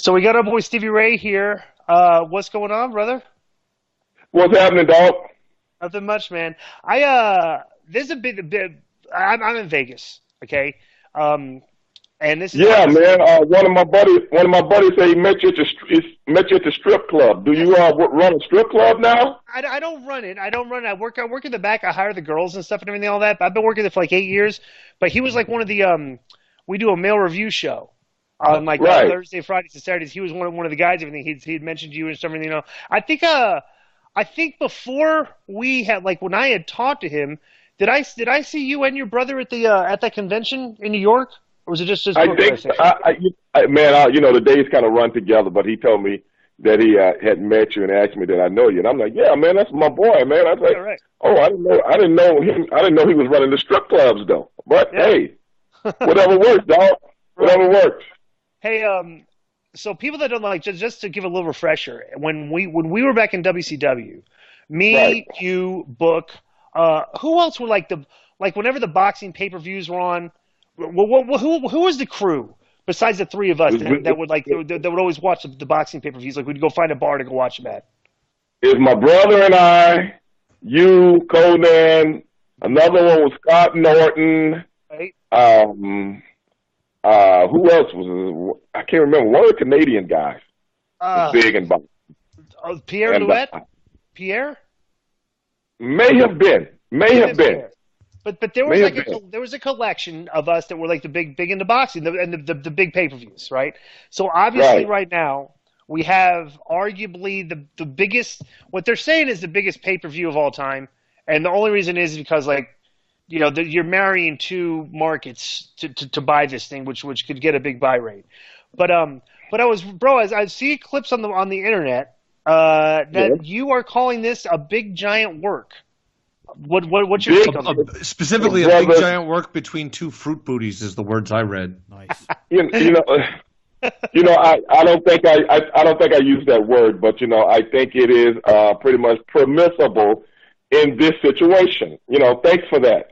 So we got our boy Stevie Ray here. What's going on, brother? What's happening, dog? Nothing much, man. There's a bit. I'm in Vegas, okay? Um, and this is Yeah, obviously. man. One of my buddies said he met you at met you at the strip club. Do you run a strip club now? I don't run it. I don't run it. I work in the back. I hire the girls and stuff and everything, all that. I've been working there for like 8 years. But he was like one of the. We do a male review show on like Right. Thursday, Fridays, and Saturdays. He was one of the guys. Everything he'd mentioned you and stuff. Everything, I think before we had like when I had talked to him, did I see you and your brother at that convention in New York, or was it just I Brooklyn? I think, think. man, the days kind of run together. But he told me that he had met you and asked me that I know you, and I'm like, yeah, man, that's my boy, man. I was Yeah, like, right. oh, I didn't know him. I didn't know he was running the strip clubs though. But Yeah, hey, whatever works, dog. right. Whatever works. Hey, so people that don't like just to give a little refresher, when we were back in WCW, Right. me, you, Book, who else were like whenever the boxing pay-per-views were on, who was the crew besides the three of us that would always watch the boxing pay-per-views? Like we'd go find a bar to go watch them at. It's my brother and I, you, Konnan, another one was Scott Norton. Right? Um, who else was it? I can't remember. One of the Canadian guys was Uh, big and big. Pierre And Louette? Pierre? may have been, may Could have have been been, Pierre. But there was may have like been. there was a collection of us that were like the big into boxing and the big pay-per-views, right? So obviously Right. right now we have arguably the biggest, what they're saying is the biggest pay-per-view of all time, and the only reason is because like you're marrying two markets to buy this thing, which could get a big buy rate. But I see clips on the internet Yeah. that you are calling this a big giant work. What's your Big, take on that? Specifically, a big brother. giant work between two fruit booties is the words I read. Nice. You know, I don't think I use that word, but I think it is pretty much permissible in this situation. Thanks for that.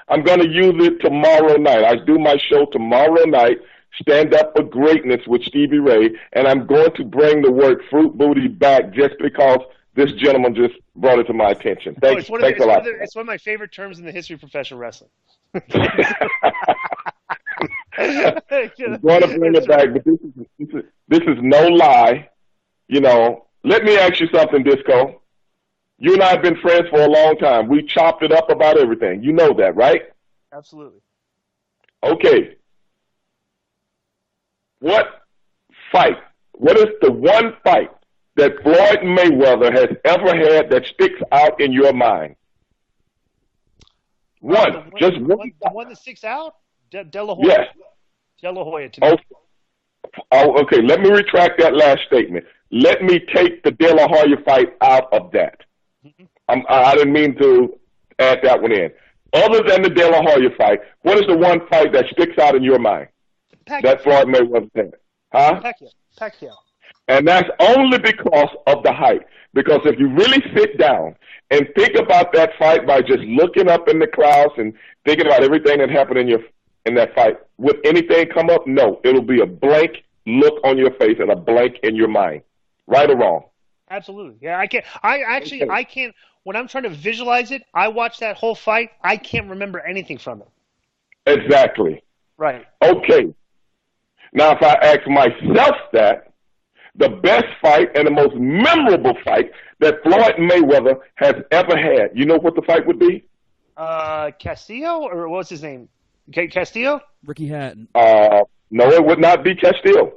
I'm going to use it tomorrow night. I do my show tomorrow night, Stand Up for Greatness with Stevie Ray, and I'm going to bring the word fruit booty back just because this gentleman just brought it to my attention. Oh, Thanks a lot. it's one of my favorite terms in the history of professional wrestling. I'm going to bring it back, but this is no lie. Let me ask you something, Disco. You and I have been friends for a long time. We chopped it up about everything. You know that, right? Absolutely. Okay. What what is the one fight that Floyd Mayweather has ever had that sticks out in your mind? One. Just one. The one that sticks out? De La Hoya. Yes. De La Hoya to me. Oh, okay. Let me retract that last statement. Let me take the De La Hoya fight out of that. I didn't mean to add that one in. Other than the De La Hoya fight, what is the one fight that sticks out in your mind that Pacquiao. Floyd Mayweather had? Huh? Pacquiao. And that's only because of the height. Because if you really sit down and think about that fight by just looking up in the clouds and thinking about everything that happened in that fight, would anything come up? No. It'll be a blank look on your face and a blank in your mind. Right or wrong? Absolutely. Yeah, I can't. I can't. When I'm trying to visualize it, I watch that whole fight. I can't remember anything from it. Exactly. Right. Okay. Now, if I ask myself that, the best fight and the most memorable fight that Floyd Mayweather has ever had, you know what the fight would be? Castillo, or what's his name? Castillo? Ricky Hatton. No, it would not be Castillo.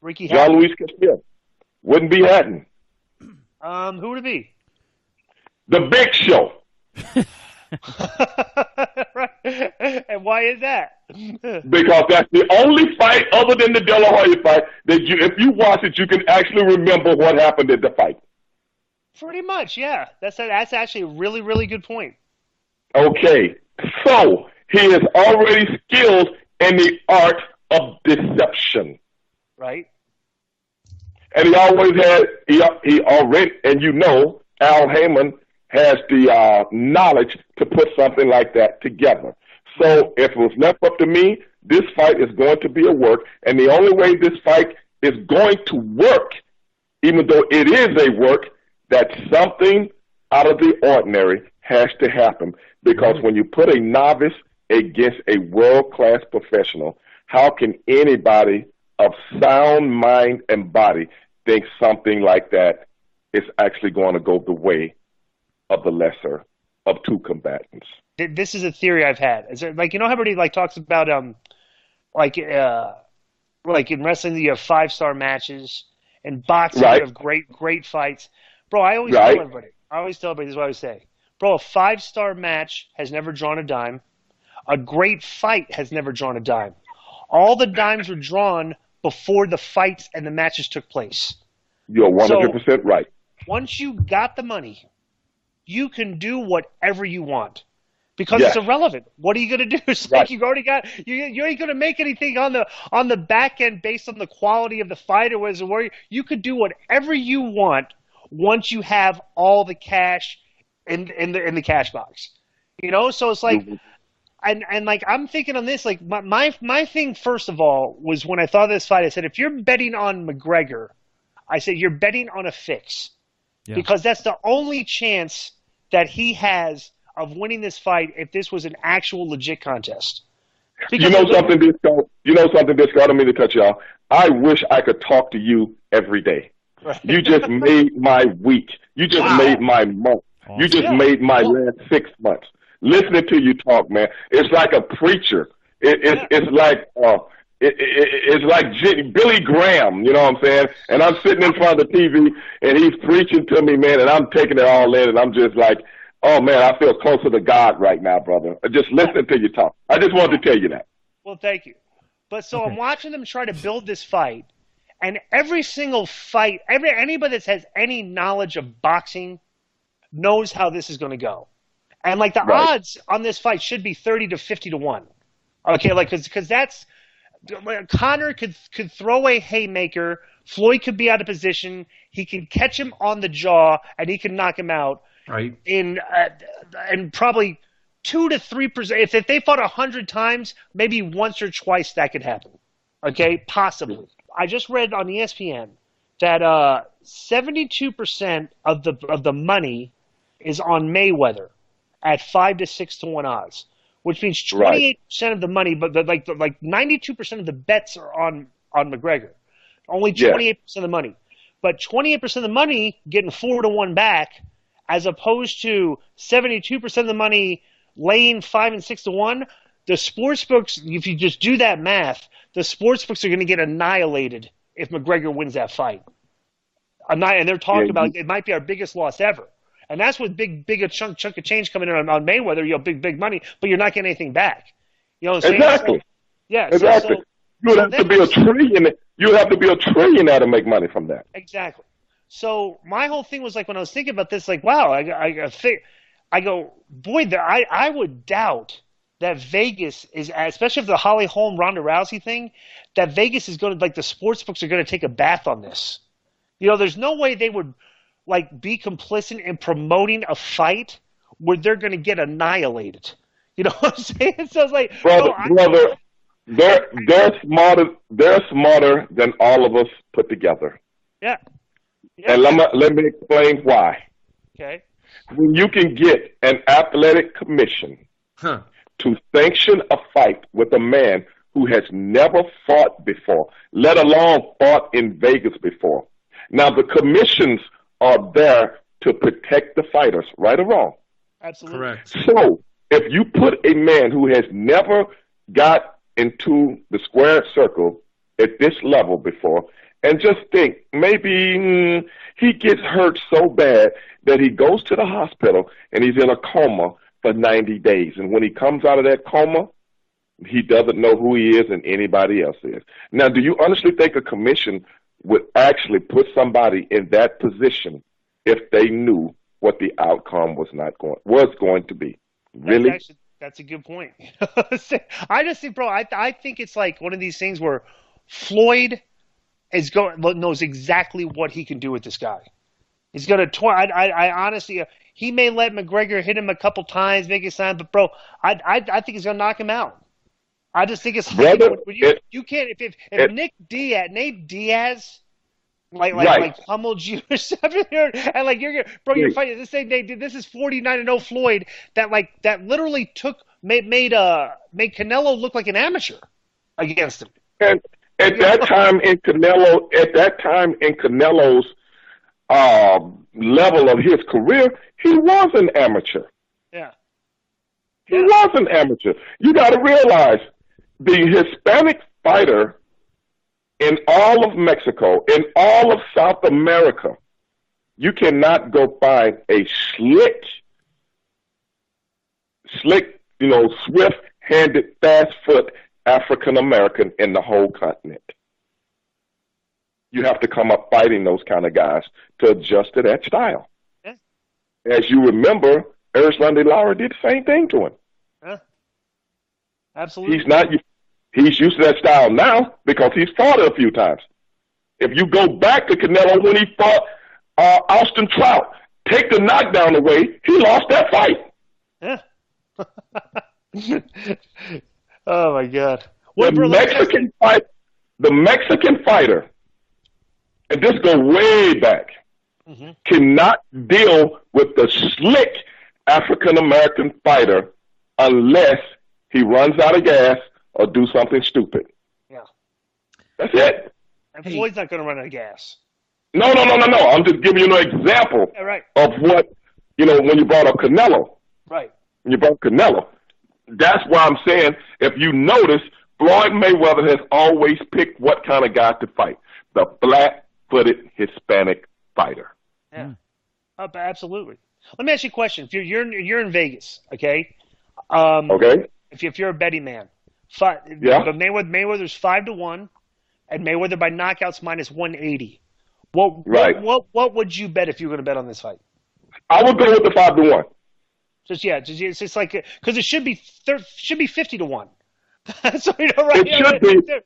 Ricky John Hatton? Luis Castillo. Wouldn't be Hatton. Who would it be? The Big Show. Right. And why is that? Because that's the only fight other than the De La Hoya fight that if you watch it, you can actually remember what happened at the fight. Pretty much, yeah. That's actually a really, really good point. Okay. So he is already skilled in the art of deception. Right? And he always had, he already, and Al Heyman has the knowledge to put something like that together. So if it was left up to me, this fight is going to be a work, and the only way this fight is going to work, even though it is a work, that something out of the ordinary has to happen. Because when you put a novice against a world-class professional, how can anybody of sound mind and body think something like that is actually going to go the way of the lesser of two combatants? This is a theory I've had. Is it, like, you know how everybody like talks about like in wrestling you have 5-star matches, and boxing you have great fights. Bro, I always tell everybody. This is what I always say. Bro, a 5-star match has never drawn a dime. A great fight has never drawn a dime. All the dimes were drawn before the fights and the matches took place. You're 100% right. Once you got the money, you can do whatever you want because it's irrelevant. What are you going to do? It's like you've already got you ain't going to make anything on the back end based on the quality of the fight or whatever. You could do whatever you want once you have all the cash in the cash box. You know, so it's like. And like I'm thinking on this, like my thing first of all was when I thought of this fight, I said if you're betting on McGregor, I said you're betting on a fix because that's the only chance that he has of winning this fight if this was an actual legit contest. Because you know something, Disco? I don't mean to cut you off. I wish I could talk to you every day. Right. You just made my week. You just made my month. Awesome. You just made my last 6 months. Listening to you talk, man, it's like a preacher. It's like Billy Graham, you know what I'm saying? And I'm sitting in front of the TV, and he's preaching to me, man, and I'm taking it all in, and I'm just like, oh, man, I feel closer to God right now, brother. Just listening to you talk. I just wanted to tell you that. Well, thank you. But so I'm watching them try to build this fight, and every single fight, anybody that has any knowledge of boxing knows how this is going to go. And like the odds on this fight should be 30 to 50 to 1. Okay, like because that's Connor could throw a haymaker, Floyd could be out of position, he could catch him on the jaw, and he could knock him out. Right. In probably 2 to 3%. If they fought 100 times, maybe once or twice that could happen. Okay, possibly. I just read on ESPN that 72% of the money is on Mayweather at 5 to 6 to 1 odds, which means 28% of the money, but like 92% of the bets are on McGregor. Only 28% of the money, but 28% of the money getting 4 to 1 back, as opposed to 72% of the money laying 5 and 6 to 1. The sports books, if you just do that math, the sports books are going to get annihilated if McGregor wins that fight. And they're talking about it might be our biggest loss ever. And that's with big chunk of change coming in on Mayweather. You know, big money, but you're not getting anything back. You know what I'm saying? Exactly. So, exactly. You would have to be a trillion. You would have to be a trillionaire to make money from that. Exactly. So my whole thing was like when I was thinking about this, like, wow, I go, boy, I would doubt that Vegas is, especially if the Holly Holm Ronda Rousey thing, that Vegas is going to, like, the sports books are going to take a bath on this. You know, there's no way they would, like, be complicit in promoting a fight where they're going to get annihilated. You know what I'm saying? So it's like, brother, they're smarter than all of us put together. Yeah. And let me explain why. Okay. When you can get an athletic commission to sanction a fight with a man who has never fought before, let alone fought in Vegas before. Now, the commissions are there to protect the fighters, right or wrong? Absolutely. Correct. So if you put a man who has never got into the square circle at this level before, and just think, maybe he gets hurt so bad that he goes to the hospital and he's in a coma for 90 days. And when he comes out of that coma, he doesn't know who he is and anybody else is. Now, do you honestly think a commission would actually put somebody in that position if they knew what the outcome was going to be? Really? That's a good point. I just think, bro, I think it's like one of these things where Floyd knows exactly what he can do with this guy. He's going to I honestly, he may let McGregor hit him a couple times, make it sound, but bro, I think he's going to knock him out. I just think it's brother. You can't if Nate Diaz like pummeled you or something, and like you're fighting this thing. This is 49-0 Floyd that literally made Canelo look like an amateur against him. And at that time in Canelo's level of his career, he was an amateur. Yeah. He was an amateur. You got to realize the Hispanic fighter in all of Mexico, in all of South America, you cannot go find a slick, swift-handed, fast-foot African American in the whole continent. You have to come up fighting those kind of guys to adjust to that style. Yeah. As you remember, Erislandy Lara did the same thing to him. Yeah. Absolutely. He's used to that style now because he's fought it a few times. If you go back to Canelo when he fought Austin Trout, take the knockdown away, he lost that fight. Yeah. Oh my God. The Mexican fighter, and this goes way back, cannot deal with the slick African American fighter unless he runs out of gas or do something stupid. Yeah. That's it. And Floyd's not going to run out of gas. No. I'm just giving you an example of what, when you brought up Canelo. Right. When you brought up Canelo. That's why I'm saying, if you notice, Floyd Mayweather has always picked what kind of guy to fight. The flat-footed Hispanic fighter. Yeah. Absolutely. Let me ask you a question. If you're in Vegas, okay? Okay. If you're a betting man, but Mayweather's 5-1, and Mayweather by knockouts -180. What would you bet if you were going to bet on this fight? I would go with the 5-1. It's just like because it should be 50-1. So right?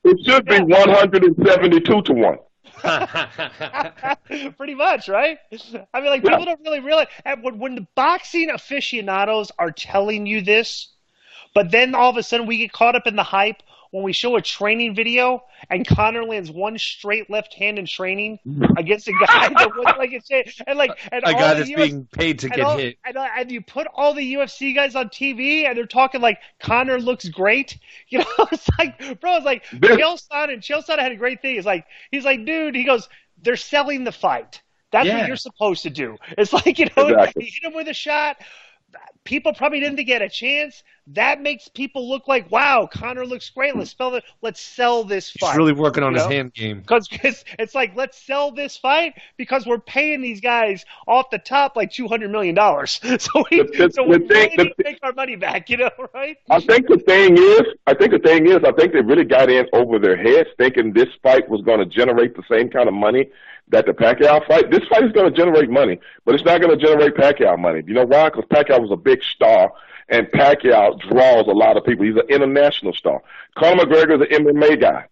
It should be 172-1. Pretty much, right? I mean, like people don't really realize when the boxing aficionados are telling you this, but then all of a sudden we get caught up in the hype when we show a training video and Konnan lands one straight left hand in training against a guy that was like a guy that's being paid to get hit. And you put all the UFC guys on TV and they're talking like Konnan looks great. It's like, bro, it's like Chael Sonnen had a great thing. He's like, dude, he goes, they're selling the fight. That's what you're supposed to do. It's like, exactly. He hit him with a shot. People probably didn't get a chance. That makes people look like, wow, Konnan looks great. Let's sell this fight. He's really working on his hand game. Because it's like, let's sell this fight because we're paying these guys off the top like $200 million. So we need to make our money back, right? I think the thing is, they really got in over their heads thinking this fight was going to generate the same kind of money that the Pacquiao fight. This fight is going to generate money, but it's not going to generate Pacquiao money. You know why? Because Pacquiao was a big star, and Pacquiao draws a lot of people. He's an international star. Conor McGregor is an MMA guy.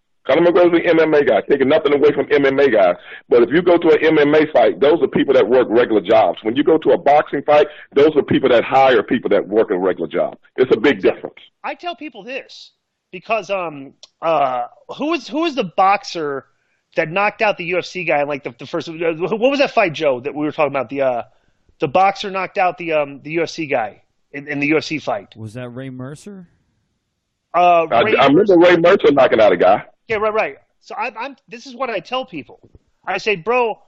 Taking nothing away from MMA guys. But if you go to an MMA fight, those are people that work regular jobs. When you go to a boxing fight, those are people that hire people that work a regular job. It's a big difference. I tell people this because who is the boxer that knocked out the UFC guy in like the first? What was that fight, Joe, that we were talking about? The boxer knocked out the UFC guy in the UFC fight. Was that Ray Mercer? I remember Ray Mercer knocking out a guy. Yeah, right. So this is what I tell people. I say, bro,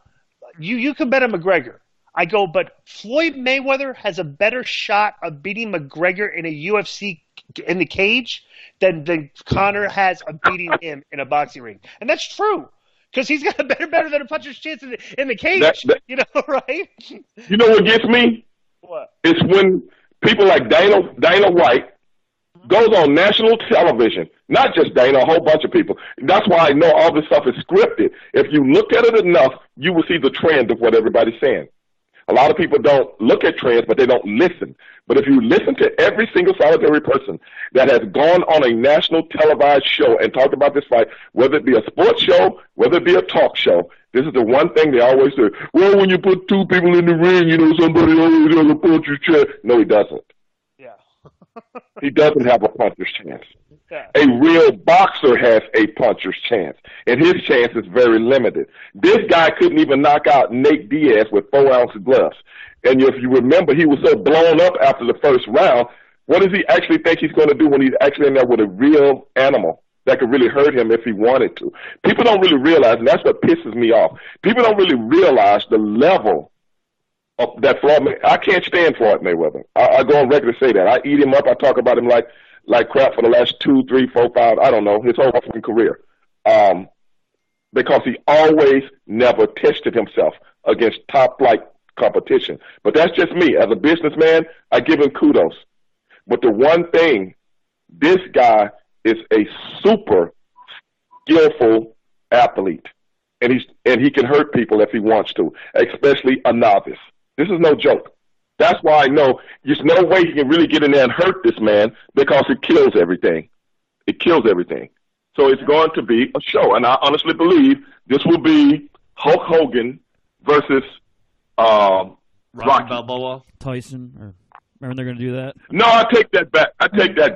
you can bet on McGregor. I go, but Floyd Mayweather has a better shot of beating McGregor in a UFC in the cage than Conor has of beating him in a boxing ring, and that's true. Because he's got a better than a puncher's chance in the cage, right? You know what gets me? What? It's when people like Dana White goes on national television, not just Dana, a whole bunch of people. That's why I know all this stuff is scripted. If you look at it enough, you will see the trend of what everybody's saying. A lot of people don't look at trends, but they don't listen. But if you listen to every single solitary person that has gone on a national televised show and talked about this fight, whether it be a sports show, whether it be a talk show, this is the one thing they always say. Well, when you put two people in the ring, somebody always has a puncher's chance. No, he doesn't. Yeah. He doesn't have a puncher's chance. A real boxer has a puncher's chance, and his chance is very limited. This guy couldn't even knock out Nate Diaz with 4-ounce gloves. And if you remember, he was so blown up after the first round. What does he actually think he's going to do when he's actually in there with a real animal that could really hurt him if he wanted to? People don't really realize, and that's what pisses me off. People don't really realize the level of that Floyd Mayweather. I can't stand Floyd Mayweather. I go on record to say that. I eat him up. I talk about him like crap for the last 2, 3, 4, 5, I don't know, his whole fucking career. Because he always never tested himself against top-flight competition. But that's just me. As a businessman, I give him kudos. But the one thing, this guy is a super skillful athlete. And he can hurt people if he wants to, especially a novice. This is no joke. That's why I know there's no way he can really get in there and hurt this man, because it kills everything. It kills everything. So it's going to be a show. And I honestly believe this will be Hulk Hogan versus Rocky Balboa. Tyson. Or remember they're going to do that? No, I take that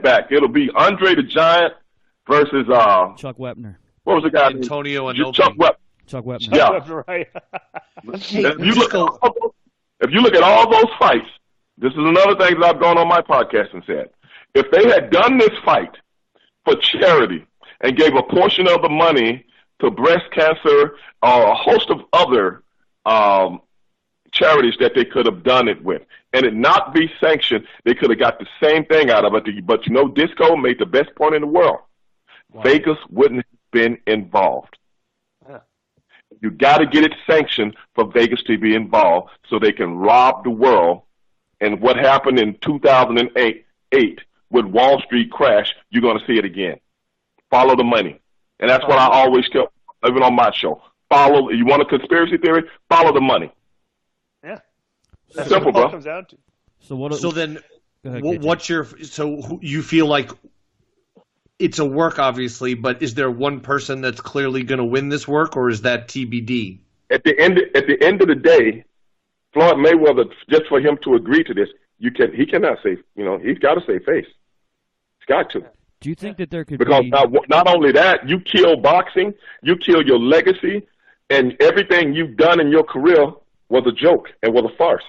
back. It'll be Andre the Giant versus Chuck Wepner. What was the guy? Antonio Inoki. Chuck Wepner. Yeah. Right. If you look at all those fights, this is another thing that I've gone on my podcast and said. If they had done this fight for charity and gave a portion of the money to breast cancer or a host of other charities that they could have done it with, and it not be sanctioned, they could have got the same thing out of it. But Disco made the best point in the world. Wow. Vegas wouldn't have been involved. You got to get it sanctioned for Vegas to be involved so they can rob the world. And what happened in 2008 with Wall Street crash, you're going to see it again. Follow the money. And that's what I always tell, even on my show. You want a conspiracy theory? Follow the money. Yeah. That's simple, bro. Comes down to. So then, what's so you feel like it's a work, obviously, but is there one person that's clearly going to win this work, or is that TBD? At the end of the day, Floyd Mayweather, just for him to agree to this, he cannot say, he's got to say face. He's got to. Do you think that there could because be... not only that, you kill boxing, you kill your legacy, and everything you've done in your career was a joke and was a farce.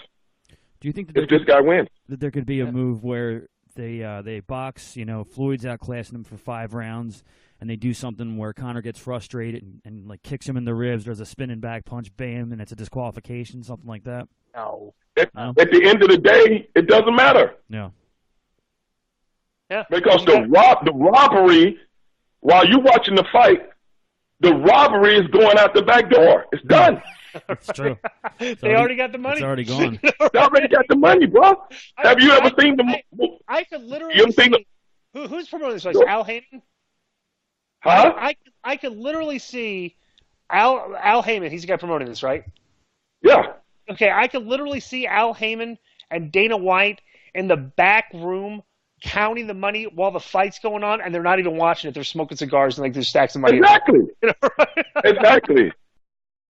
Do you think that this guy wins? That there could be a move where they box, Floyd's outclassing him for 5 rounds, and they do something where Conor gets frustrated and like kicks him in the ribs, there's a spinning back punch, bam, and it's a disqualification, something like that? No. At the end of the day, it doesn't matter. No. Yeah. Because the robbery, while you're watching the fight, the robbery is going out the back door. It's done. It's true. They already got the money. It's already gone. They already got the money, bro. Have you ever seen the? I could literally. You ever seen who's promoting this? Like Al Heyman? Huh? I could literally see Al Heyman. He's the guy promoting this, right? Yeah. Okay, I could literally see Al Heyman and Dana White in the back room counting the money while the fight's going on, and they're not even watching it. They're smoking cigars and like there's stacks of money. Exactly. Exactly.